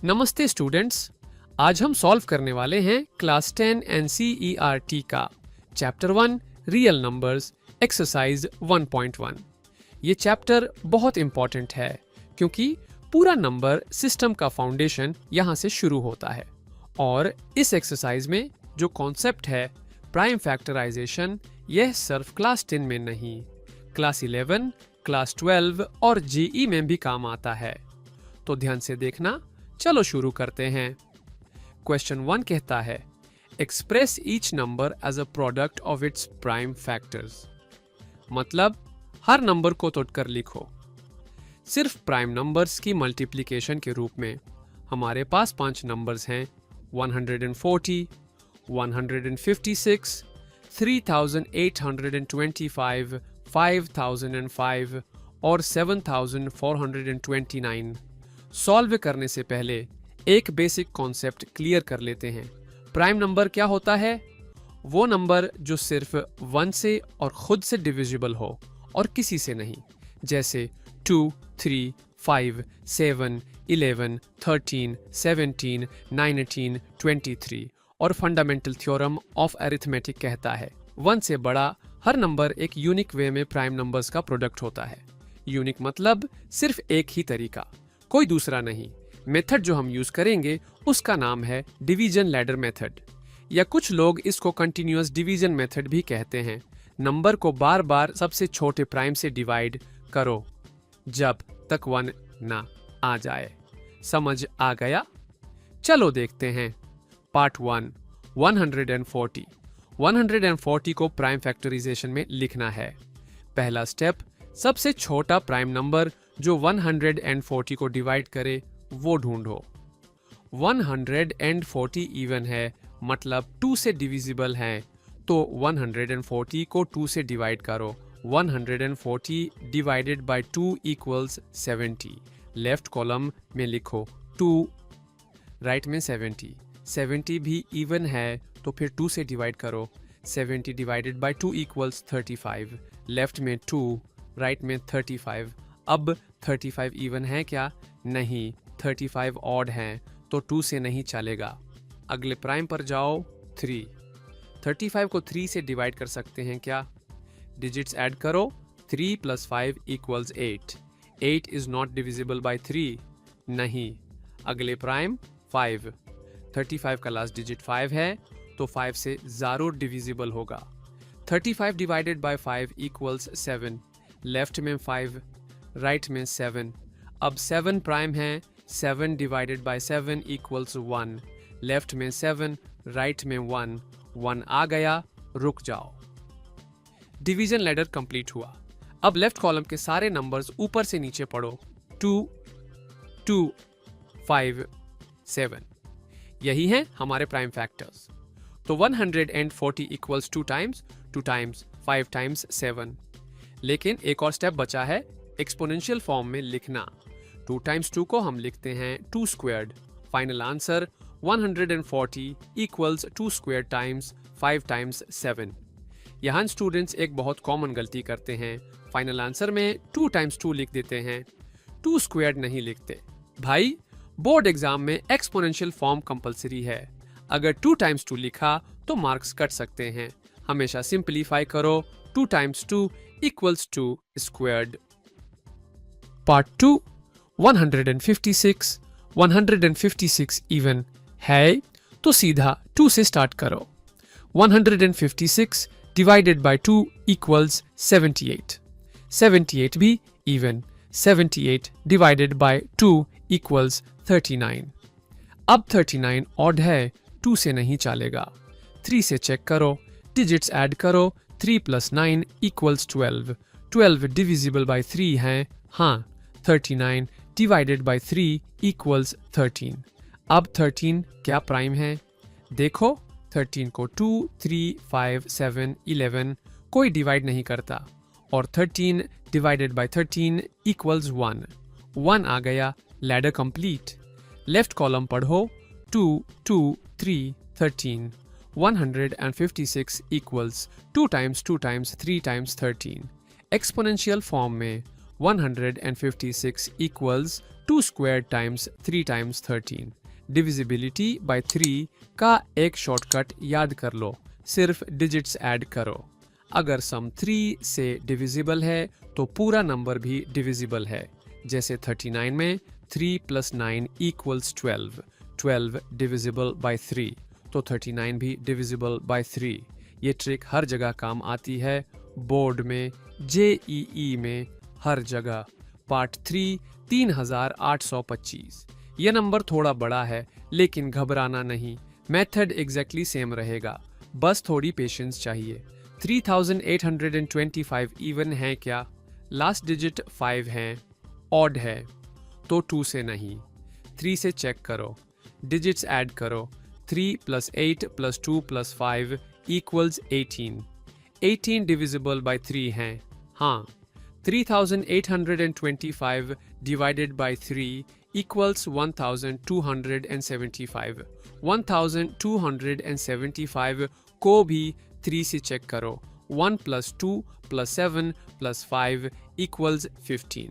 नमस्ते स्टूडेंट्स, आज हम सॉल्व करने वाले हैं क्लास 10 NCERT का चैप्टर 1 रियल नंबर्स एक्सरसाइज 1.1। ये चैप्टर बहुत इंपॉर्टेंट है क्योंकि पूरा नंबर सिस्टम का फाउंडेशन यहाँ से शुरू होता है और इस एक्सरसाइज में जो कॉन्सेप्ट है प्राइम फैक्टराइजेशन, यह सिर्फ क्लास 10 में नहीं, क्लास 11, क्लास 12 और जेई में भी काम आता है। तो ध्यान से देखना। चलो शुरू करते हैं। क्वेश्चन 1 कहता है express each number as a product of its prime factors. मतलब हर नंबर को तोड़कर लिखो। सिर्फ प्राइम नंबर्स की मल्टीप्लिकेशन के रूप में हमारे पास 5 नंबर्स हैं 140, 156, 3825, 5005 और 7429। सॉल्व करने से पहले एक बेसिक कॉन्सेप्ट क्लियर कर लेते हैं। प्राइम नंबर क्या होता है? वो नंबर जो सिर्फ 1 से और खुद से डिविजिबल हो और किसी से नहीं, जैसे 2, 3, 5, 7, 11, 13, 17, 19, 23 और फंडामेंटल थ्योरम ऑफ अरिथमेटिक कहता है 1 से बड़ा हर नंबर एक यूनिक वे में प्राइम नंबर्स का प्रोडक्ट होता है। यूनिक मतलब सिर्फ एक ही तरीका, कोई दूसरा नहीं। मेथड जो हम यूज करेंगे उसका नाम है डिवीजन लैडर मेथड, या कुछ लोग इसको कंटिन्यूअस डिवीजन मेथड भी कहते हैं। नंबर को बार बार सबसे छोटे प्राइम से डिवाइड करो जब तक 1 ना आ जाए। समझ आ गया? चलो देखते हैं। पार्ट 1 140। 140 को प्राइम फैक्टराइजेशन में लिखना है। पहला स्टेप, सबसे छोटा प्राइम नंबर जो 140 को डिवाइड करे वो ढूंढो। 140 इवन है, मतलब 2 से डिविजिबल है, तो 140 को 2 से डिवाइड करो। 140 divided by 2 equals 70। Left column में लिखो 2, राइट में 70। 70 भी इवन है तो फिर 2 से डिवाइड करो। 70 डिवाइडेड बाय 2 इक्वल्स 35। लेफ्ट में 2, राइट में 35। अब 35 इवन है क्या? नहीं, 35 ऑड हैं तो 2 से नहीं चलेगा। अगले प्राइम पर जाओ। 3। 35 को 3 से डिवाइड कर सकते हैं क्या? डिजिट्स ऐड करो। 3 + 5 = 8। 8 इज नॉट डिविजिबल बाय 3। नहीं। अगले प्राइम 5। 35 का लास्ट डिजिट 5 है तो 5 से जरूर डिविजिबल होगा। 35 डिवाइडेड बाय 5 इक्वल्स 7। लेफ्ट में 5, राइट में 7। अब 7 प्राइम है। 7 डिवाइडेड बाय 7 इक्वल्स 1। लेफ्ट में 7, राइट में 1। 1 आ गया, रुक जाओ। डिवीजन लैडर कंप्लीट हुआ। अब लेफ्ट कॉलम के सारे नंबर्स ऊपर से नीचे पढ़ो। 2, 2, 5, 7। यही हैं हमारे प्राइम फैक्टर्स। तो 140 इक्वल्स 2 टाइम्स 2 टाइम्स 5 टाइम्स 7। लेकिन एक और स्टेप बचा है, एक्सपोनेंशियल फॉर्म में लिखना। 2 टाइम्स 2 को हम लिखते हैं 2 squared. Final answer 140 equals 2 square times 5 times 7। यहाँ स्टूडेंट्स एक बहुत कॉमन गलती करते हैं, फाइनल आंसर में 2 टाइम्स 2 लिख देते हैं, 2 स्क्वायर्ड नहीं लिखते। भाई, बोर्ड एग्जाम में एक्सपोनेंशियल फॉर्म कंपलसरी है। अगर 2 टाइम्स 2 लिखा तो मार्क्स कट सकते हैं। हमेशा सिंपलीफाई करो। 2 times 2 equals 2 squared. Part 2 156। 156 even है तो सीधा 2 से स्टार्ट करो। 156 डिवाइडेड बाय 2 इक्वल्स 78। 78 भी इवन। 78 divided by 2 equals 39। अब 39 ऑड है, 2 से नहीं चलेगा। 3 से चेक करो। डिजिट्स ऐड करो। 3 + 9 इक्वल्स 12। 12 डिविजिबल बाय 3 है। हाँ, 39 डिवाइडेड बाय 3 इक्वल्स 13। अब 13 क्या प्राइम है? देखो, 13 को 2, 3, 5, 7, 11 कोई डिवाइड नहीं करता, और 13 डिवाइडेड बाय 13 इक्वल्स 1। 1 आ गया, लैडर कंप्लीट। लेफ्ट कॉलम पढ़ो। 2, 2, 3, 13। 156 equals 2 times 2 times 3 times 13। Exponential form में 156 equals 2 square times 3 times 13। Divisibility bye 3 का एक शॉर्टकट याद कर लो, सिर्फ डिजिट्स ऐड करो। अगर सम 3 से डिविजिबल है तो पूरा नंबर भी डिविजिबल है। जैसे 39 में 3 + 9 = 12, 12 डिविजिबल बाय 3, तो 39 भी डिविजिबल बाय 3। ये ट्रिक हर जगह काम आती है, बोर्ड में, जेईई में, हर जगह। पार्ट 3 3825। यह नंबर थोड़ा बड़ा है लेकिन घबराना नहीं, मेथड एग्जैक्टली सेम रहेगा, बस थोड़ी पेशेंस चाहिए। 3825 इवन है क्या? लास्ट डिजिट 5 है, ऑड है तो 2 से नहीं, 3 से चेक करो। डिजिट्स ऐड करो, 3 + 8 + 2 + 5 = 18। 18 डिविजिबल बाय 3 हैं। हाँ, 3825 डिवाइडेड बाय 3 = 1275। 1275 को भी 3 से चेक करो। 1 + 2 + 7 + 5 = 15।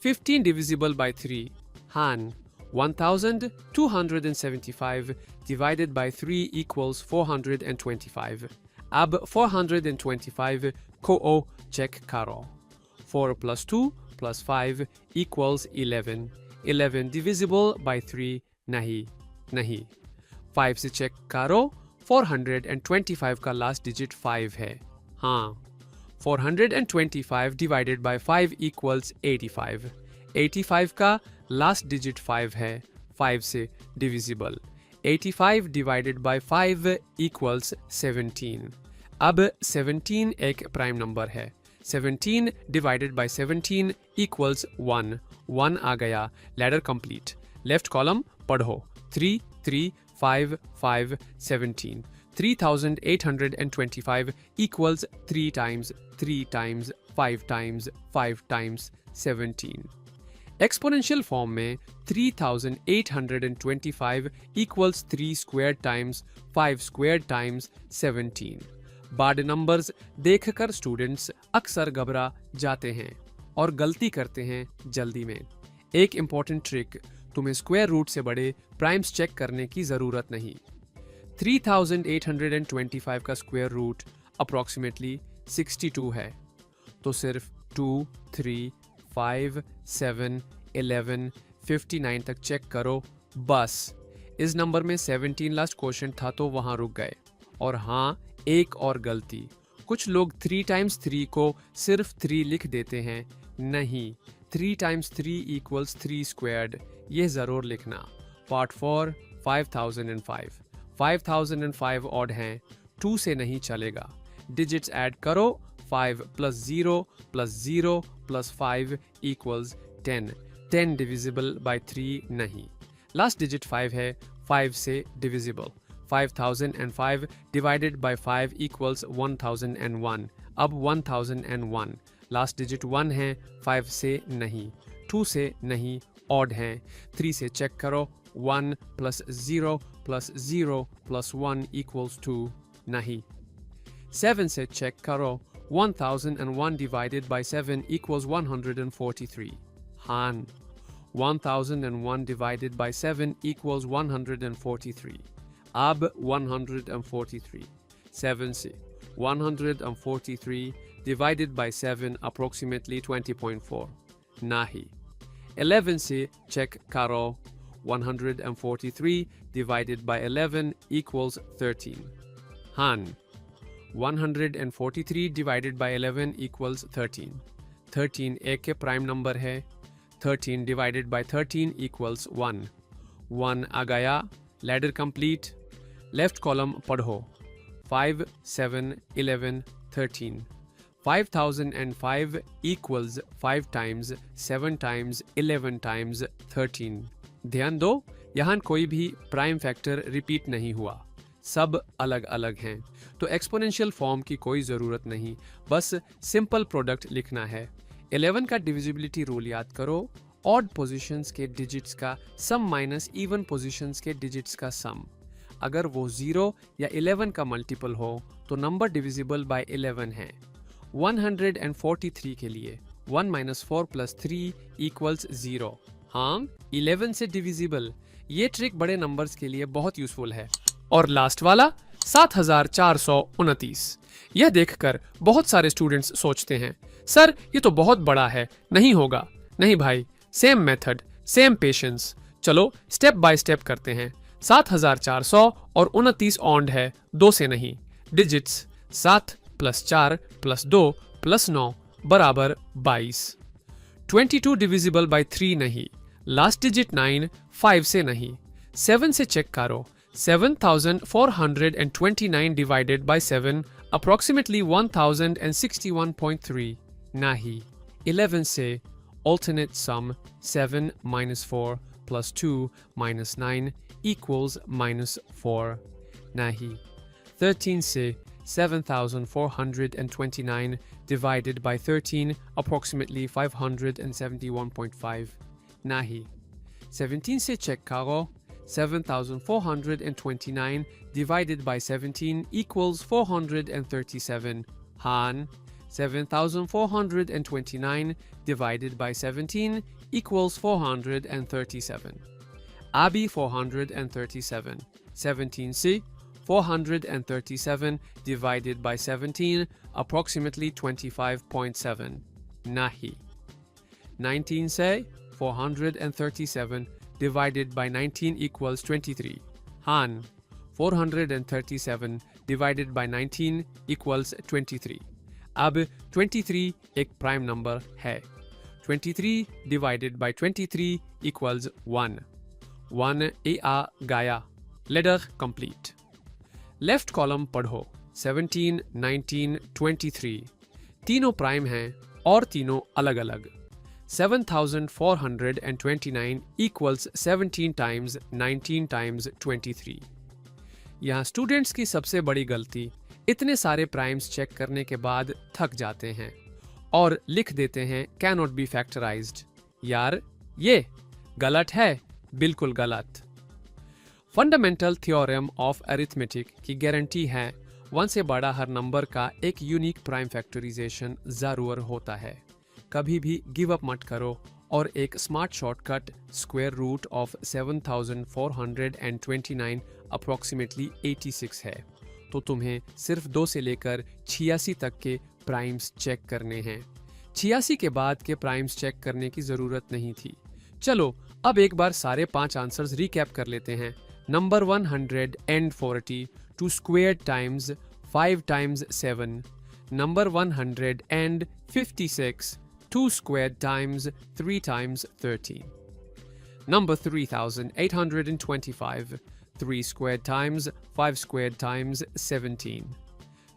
15 डिविजिबल बाय 3। हाँ, 1275 divided by 3 = 425. अब 425 को चेक करो। 4 + 2 + 5 = 11. 11 divisible by 3 नहीं। 5 से चेक करो। 425 का लास्ट डिजिट 5 है। हाँ, 425 divided by 5 = 85. 85 का लास्ट डिजिट 5 है, 5 से डिविजिबल। 85 divided by 5 = 17। अब 17 एक प्राइम नंबर है। 17 डिवाइडेड बाय 17 = 1। 1 आ गया, लैडर कंप्लीट। लेफ्ट कॉलम पढ़ो, 3 3 5 5 17। 3825 = 3 times 3 times 5 times 5 times 17। Exponential form में 3825 = 3 स्क्वायर टाइम्स 5 स्क्वायर टाइम्स 17। बाड नंबर्स देखकर स्टूडेंट्स अक्सर घबरा जाते हैं और गलती करते हैं जल्दी में। एक इम्पॉर्टेंट ट्रिक, तुम्हें स्क्वायर रूट से बड़े प्राइम्स चेक करने की ज़रूरत नहीं। 3825 का स्क्वायर रूट अप्रॉक्सीमेटली 62 है, तो सिर्फ 2 3 5 7 11 59 तक चेक करो बस। इस नंबर में 17 लास्ट क्वेश्चन था तो वहां रुक गए। और हाँ, एक और गलती, कुछ लोग 3 times 3 को सिर्फ 3 लिख देते हैं। नहीं, 3 times 3 = 3 squared, ये ज़रूर लिखना। पार्ट 4 5005। 5005 ऑड हैं, 2 से नहीं चलेगा। डिजिट्स ऐड करो, 5 + 0 + 0 + 5 = 10। 10 डिविजिबल बाय 3 नहीं। लास्ट डिजिट 5 है, 5 से डिविजिबल। 5005 divided by 5 = 1001। अब 1001, लास्ट डिजिट 1 है, 5 से नहीं, 2 से नहीं, ऑड हैं, 3 से चेक करो। 1 + 0 + 0 + 1 = 2 नहीं। 7 से चेक करो। 1001 divided by 7 = 143. हाँ, 1001 divided by 7 = 143. अब 143, 7 से 143 divided by 7 approximately 20.4 नहीं। 11 से चेक करो। 143 divided by 11 = 13. हाँ, 143 divided by 11 = 13. 13 एक के प्राइम नंबर है। 13 divided by 13 = 1. 1 आ गया, लैडर कंप्लीट। लेफ्ट कॉलम पढ़ो, 5 7 11 13। 5005 = 5 times 7 times 11 times 13। ध्यान दो, यहाँ कोई भी प्राइम फैक्टर रिपीट नहीं हुआ, सब अलग अलग हैं, तो एक्सपोनेंशियल फॉर्म की कोई ज़रूरत नहीं, बस सिंपल प्रोडक्ट लिखना है। 11 का डिविजिबिलिटी रूल याद करो, ऑड पोजीशंस के डिजिट्स का सम माइनस इवन पोजीशंस के डिजिट्स का सम। अगर वो 0 या 11 का मल्टीपल हो तो नंबर डिविजिबल बाय 11 है। 143 के लिए 1 - 4 + 3 = 0। हाँ, 11 से डिविजिबल। ये ट्रिक बड़े नंबर्स के लिए बहुत यूजफुल है। और लास्ट वाला 7429। यह देखकर बहुत सारे स्टूडेंट्स सोचते हैं, सर ये तो बहुत बड़ा है, नहीं होगा। नहीं भाई, सेम मेथड, सेम पेशेंस। चलो स्टेप बाय स्टेप करते हैं। 7400 और 29 ऑन्ड है, 2 से नहीं। डिजिट्स 7 + 4 + 2 + 9 बराबर 22। 22 डिविजिबल बाय 3 नहीं। लास्ट डिजिट 9, 5 से नहीं। 7 से चेक करो। 7429 divided by 7 approximately 1061.3 नहीं। 11 से alternate sum 7 - 4 + 2 - 9 equals -4 नहीं। 13 से 7429 divided by 13 approximately 571.5 नहीं। 17 से चेक करो। 7429 divided by 17 equals 437. Han, 7429 divided by 17 equals 437. Abi 437. 17C 437 divided by 17 approximately 25.7. Nahi. 19 say 437 divided by 19 equals 23. Han, 437 divided by 19 equals 23. अब 23 एक prime number है। 23 divided by 23 equals 1. 1 ए आ गाया। Letter complete. Left column पढ़ो। 17, 19, 23 तीनों prime हैं और तीनों अलग अलग। 7429 equals 17 times 19 times 23। यहाँ स्टूडेंट्स की सबसे बड़ी गलती, इतने सारे प्राइम्स चेक करने के बाद थक जाते हैं और लिख देते हैं कैन नॉट बी फैक्टराइज्ड। यार ये गलत है, बिल्कुल गलत। फंडामेंटल थ्योरम ऑफ अरिथमेटिक की गारंटी है 1 से बड़ा हर नंबर का एक यूनिक प्राइम फैक्टराइजेशन जरूर होता है। कभी भी गिव अप मत करो और एक smart shortcut square root of 7429 approximately 86 है। तो तुम्हें सिर्फ 2 से लेकर 86 तक के प्राइम्स चेक करने हैं। 86 के बाद के प्राइम्स चेक करने की जरूरत नहीं थी। चलो अब एक बार सारे 5 आंसर्स रिकैप कर लेते हैं। Number 140 two square times 5 times 7। Number 156 2 squared times 3 times 13. Number 3825, 3 squared times 5 squared times 17.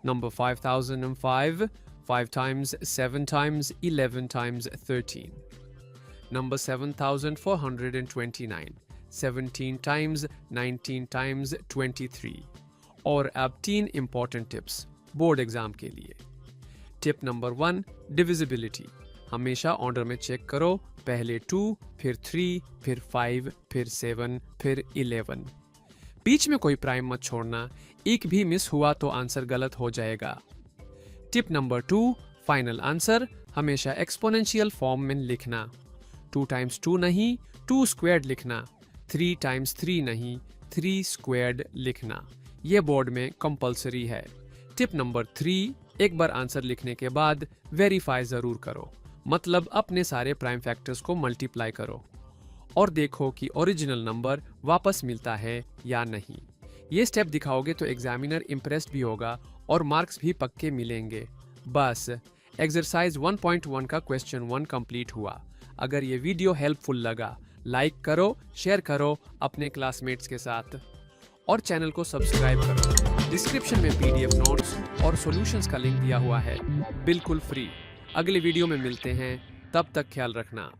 Number 5005, 5 times 7 times 11 times 13. Number 7429, 17 times 19 times 23. और अब 3 important tips बोर्ड एग्जाम के लिए। Tip number 1, divisibility. हमेशा ऑर्डर में check करो, पहले 2, फिर 3, फिर 5, फिर 7, फिर 11। बीच में कोई प्राइम मत छोड़ना, एक भी मिस हुआ तो आंसर गलत हो जाएगा। टिप नंबर 2, फाइनल आंसर हमेशा एक्सपोनेंशियल फॉर्म में लिखना। 2 times 2 नहीं, 2 squared लिखना। 3 times 3 नहीं, 3 squared लिखना। यह बोर्ड में कंपलसरी है। टिप नंबर 3, एक बार आंसर लिखने के बाद वेरीफाई जरूर करो, मतलब अपने सारे प्राइम फैक्टर्स को मल्टीप्लाई करो और देखो कि ओरिजिनल नंबर वापस मिलता है या नहीं। ये स्टेप दिखाओगे तो एग्जामिनर इम्प्रेस्ड भी होगा और मार्क्स भी पक्के मिलेंगे। बस एक्सरसाइज 1.1 का क्वेश्चन 1 कंप्लीट हुआ। अगर ये वीडियो हेल्पफुल लगा, लाइक करो, शेयर करो अपने क्लासमेट्स के साथ और चैनल को सब्सक्राइब करो। डिस्क्रिप्शन में PDF नोट्स और सॉल्यूशंस का लिंक दिया हुआ है, बिल्कुल फ्री। अगले वीडियो में मिलते हैं, तब तक ख्याल रखना।